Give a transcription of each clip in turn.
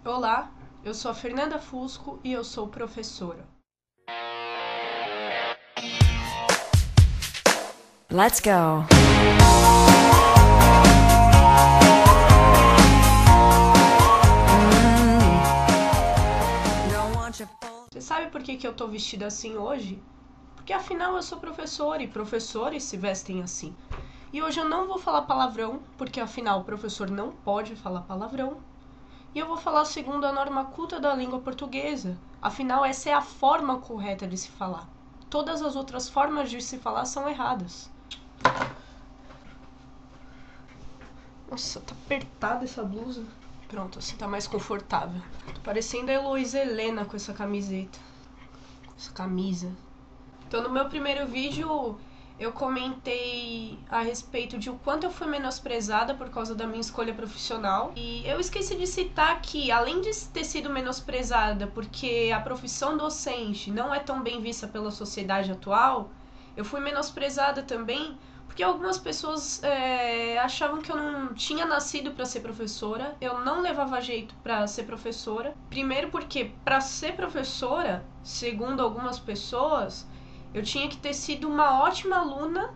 Olá, eu sou a Fernanda Fusco e eu sou professora. Let's go. Você sabe por que eu tô vestida assim hoje? Porque afinal eu sou professora e professores se vestem assim. E hoje eu não vou falar palavrão, porque afinal o professor não pode falar palavrão. E eu vou falar segundo a norma culta da língua portuguesa. Afinal, essa é a forma correta de se falar. Todas as outras formas de se falar são erradas. Nossa, tá apertada essa blusa. Pronto, assim tá mais confortável. Tô parecendo a Heloísa Helena com essa camiseta. Com essa camisa. Então, no meu primeiro vídeo, eu comentei a respeito de o quanto eu fui menosprezada por causa da minha escolha profissional. E eu esqueci de citar que, além de ter sido menosprezada porque a profissão docente não é tão bem vista pela sociedade atual, eu fui menosprezada também porque algumas pessoas achavam que eu não tinha nascido para ser professora, eu não levava jeito para ser professora. Primeiro porque, para ser professora, segundo algumas pessoas, eu tinha que ter sido uma ótima aluna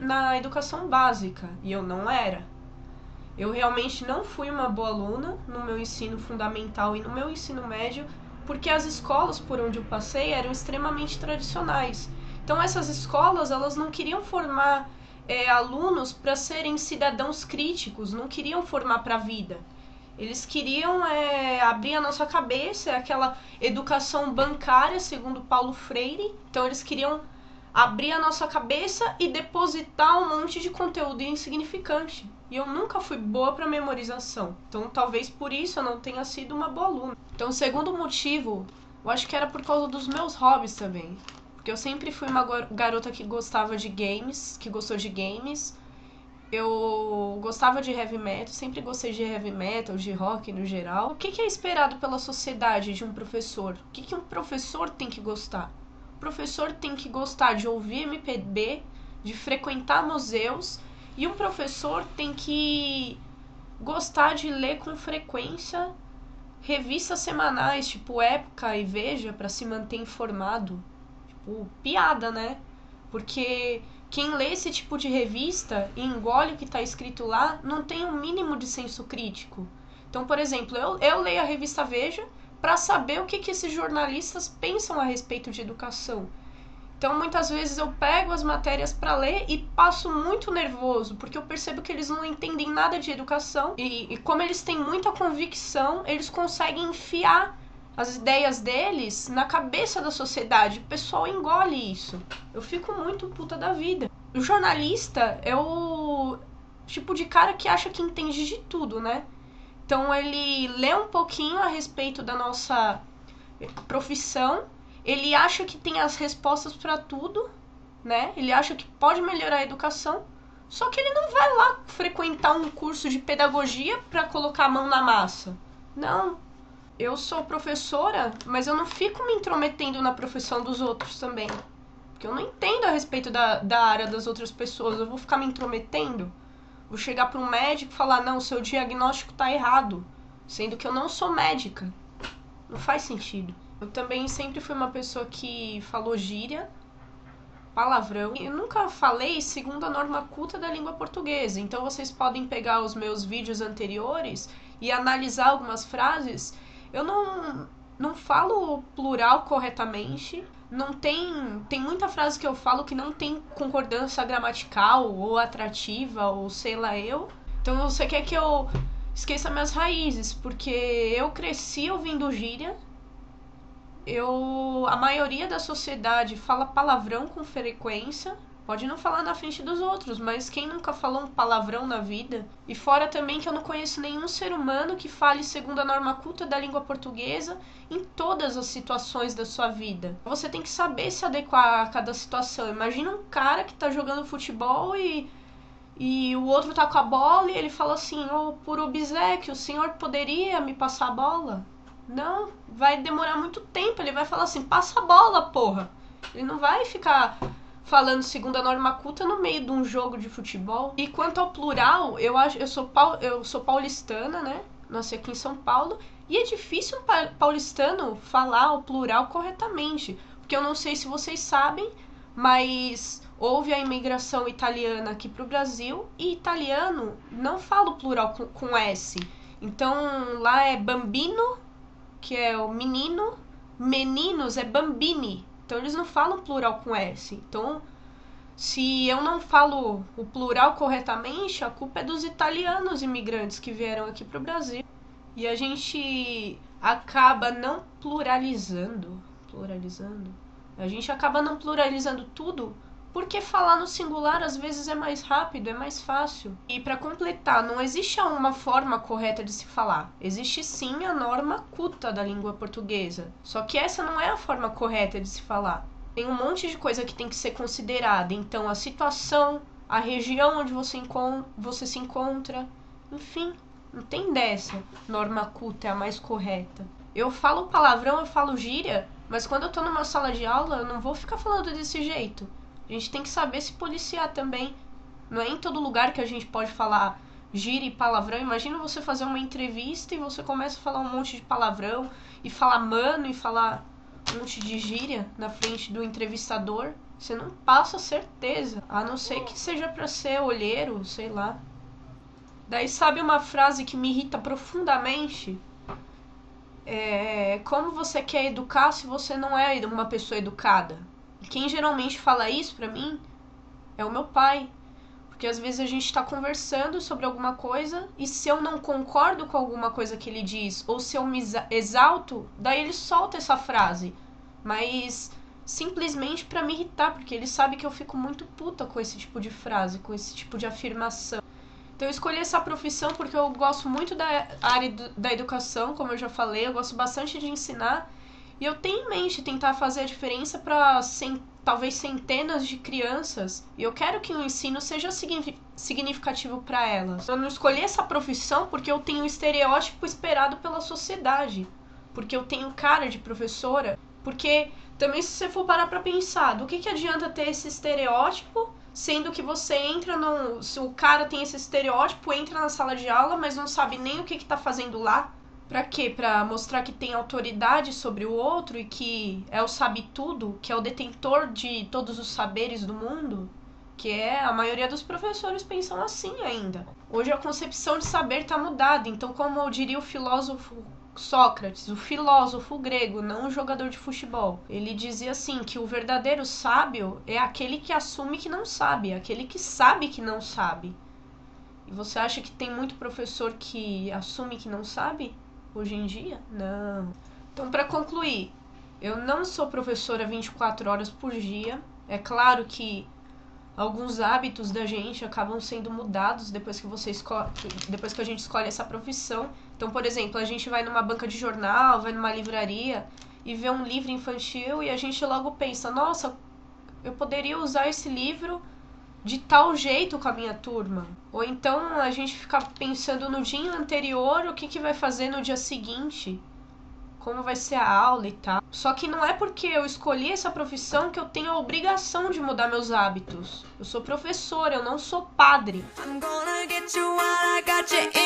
na educação básica, e eu não era. Eu realmente não fui uma boa aluna no meu ensino fundamental e no meu ensino médio, porque as escolas por onde eu passei eram extremamente tradicionais. Então essas escolas, elas não queriam formar alunos para serem cidadãos críticos, não queriam formar para a vida. Eles queriam abrir a nossa cabeça, aquela educação bancária, segundo Paulo Freire. Então eles queriam abrir a nossa cabeça e depositar um monte de conteúdo insignificante. E eu nunca fui boa para memorização. Então talvez por isso eu não tenha sido uma boa aluna. Então o segundo motivo, eu acho que era por causa dos meus hobbies também. Porque eu sempre fui uma garota que gostava de games, que gostou de games. Eu gostava de heavy metal, sempre gostei de heavy metal, de rock no geral. O que é esperado pela sociedade de um professor? O que um professor tem que gostar? O professor tem que gostar de ouvir MPB, de frequentar museus, e um professor tem que gostar de ler com frequência revistas semanais, tipo Época e Veja, para se manter informado. Tipo, piada, né? Porque quem lê esse tipo de revista e engole o que está escrito lá não tem um mínimo de senso crítico. Então, por exemplo, eu leio a revista Veja para saber o que esses jornalistas pensam a respeito de educação. Então, muitas vezes eu pego as matérias para ler e passo muito nervoso, porque eu percebo que eles não entendem nada de educação e como eles têm muita convicção, eles conseguem enfiar as ideias deles na cabeça da sociedade. O pessoal engole isso. Eu fico muito puta da vida. O jornalista é o tipo de cara que acha que entende de tudo, né? Então ele lê um pouquinho a respeito da nossa profissão, ele acha que tem as respostas para tudo, né? Ele acha que pode melhorar a educação, só que ele não vai lá frequentar um curso de pedagogia para colocar a mão na massa. Não. Eu sou professora, mas eu não fico me intrometendo na profissão dos outros também. Porque eu não entendo a respeito da área das outras pessoas. Eu vou ficar me intrometendo? Vou chegar para um médico e falar, não, seu diagnóstico tá errado. Sendo que eu não sou médica. Não faz sentido. Eu também sempre fui uma pessoa que falou gíria, palavrão. Eu nunca falei segundo a norma culta da língua portuguesa. Então vocês podem pegar os meus vídeos anteriores e analisar algumas frases. Eu não falo plural corretamente. Não tem muita frase que eu falo que não tem concordância gramatical ou atrativa ou sei lá eu. Então você quer que eu esqueça minhas raízes, porque eu cresci ouvindo gíria. A maioria da sociedade fala palavrão com frequência. Pode não falar na frente dos outros, mas quem nunca falou um palavrão na vida? E fora também que eu não conheço nenhum ser humano que fale segundo a norma culta da língua portuguesa em todas as situações da sua vida. Você tem que saber se adequar a cada situação. Imagina um cara que tá jogando futebol e o outro tá com a bola e ele fala assim, por obséquio, o senhor poderia me passar a bola? Não, vai demorar muito tempo. Ele vai falar assim, passa a bola, porra. Ele não vai ficar falando segundo a norma culta no meio de um jogo de futebol. E quanto ao plural, eu sou paulistana, né? Nasci aqui em São Paulo. E é difícil um paulistano falar o plural corretamente, porque eu não sei se vocês sabem, mas houve a imigração italiana aqui para o Brasil e italiano não fala o plural com S. Então lá é bambino, que é o menino, meninos é bambini. Então eles não falam plural com S. Então, se eu não falo o plural corretamente, a culpa é dos italianos imigrantes que vieram aqui para o Brasil. E a gente acaba não pluralizando. A gente acaba não pluralizando tudo porque falar no singular às vezes é mais rápido, é mais fácil. E para completar, não existe uma forma correta de se falar. Existe sim a norma culta da língua portuguesa. Só que essa não é a forma correta de se falar. Tem um monte de coisa que tem que ser considerada. Então, a situação, a região onde você se encontra, enfim, não tem dessa. Norma culta é a mais correta. Eu falo palavrão, eu falo gíria, mas quando eu tô numa sala de aula, eu não vou ficar falando desse jeito. A gente tem que saber se policiar também. Não é em todo lugar que a gente pode falar gíria e palavrão. Imagina você fazer uma entrevista e você começa a falar um monte de palavrão e falar mano e falar um monte de gíria na frente do entrevistador. Você não passa certeza, a não ser que seja pra ser olheiro, sei lá. Daí sabe uma frase que me irrita profundamente? Como você quer educar se você não é uma pessoa educada? E quem geralmente fala isso pra mim é o meu pai. Porque às vezes a gente tá conversando sobre alguma coisa e se eu não concordo com alguma coisa que ele diz, ou se eu me exalto, daí ele solta essa frase. Mas simplesmente pra me irritar, porque ele sabe que eu fico muito puta com esse tipo de frase, com esse tipo de afirmação. Então eu escolhi essa profissão porque eu gosto muito da área da educação, como eu já falei, eu gosto bastante de ensinar. E eu tenho em mente tentar fazer a diferença para talvez centenas de crianças. E eu quero que o ensino seja significativo para elas. Eu não escolhi essa profissão porque eu tenho um estereótipo esperado pela sociedade. Porque eu tenho cara de professora. Porque também, se você for parar para pensar, do que adianta ter esse estereótipo, sendo que você entra no... Se o cara tem esse estereótipo, entra na sala de aula, mas não sabe nem o que tá fazendo lá. Pra quê? Pra mostrar que tem autoridade sobre o outro e que é o sabe-tudo, que é o detentor de todos os saberes do mundo? Que a maioria dos professores pensam assim ainda. Hoje a concepção de saber tá mudada, então como diria o filósofo Sócrates, o filósofo grego, não o jogador de futebol, ele dizia assim, que o verdadeiro sábio é aquele que assume que não sabe, aquele que sabe que não sabe. E você acha que tem muito professor que assume que não sabe? Hoje em dia? Não. Então, para concluir, eu não sou professora 24 horas por dia. É claro que alguns hábitos da gente acabam sendo mudados depois que a gente escolhe essa profissão. Então, por exemplo, a gente vai numa banca de jornal, vai numa livraria e vê um livro infantil e a gente logo pensa, nossa, eu poderia usar esse livro de tal jeito com a minha turma. Ou então a gente fica pensando no dia anterior o que vai fazer no dia seguinte, como vai ser a aula e tal. Só que não é porque eu escolhi essa profissão que eu tenho a obrigação de mudar meus hábitos. Eu sou professora, eu não sou padre. I'm gonna get you while I got you.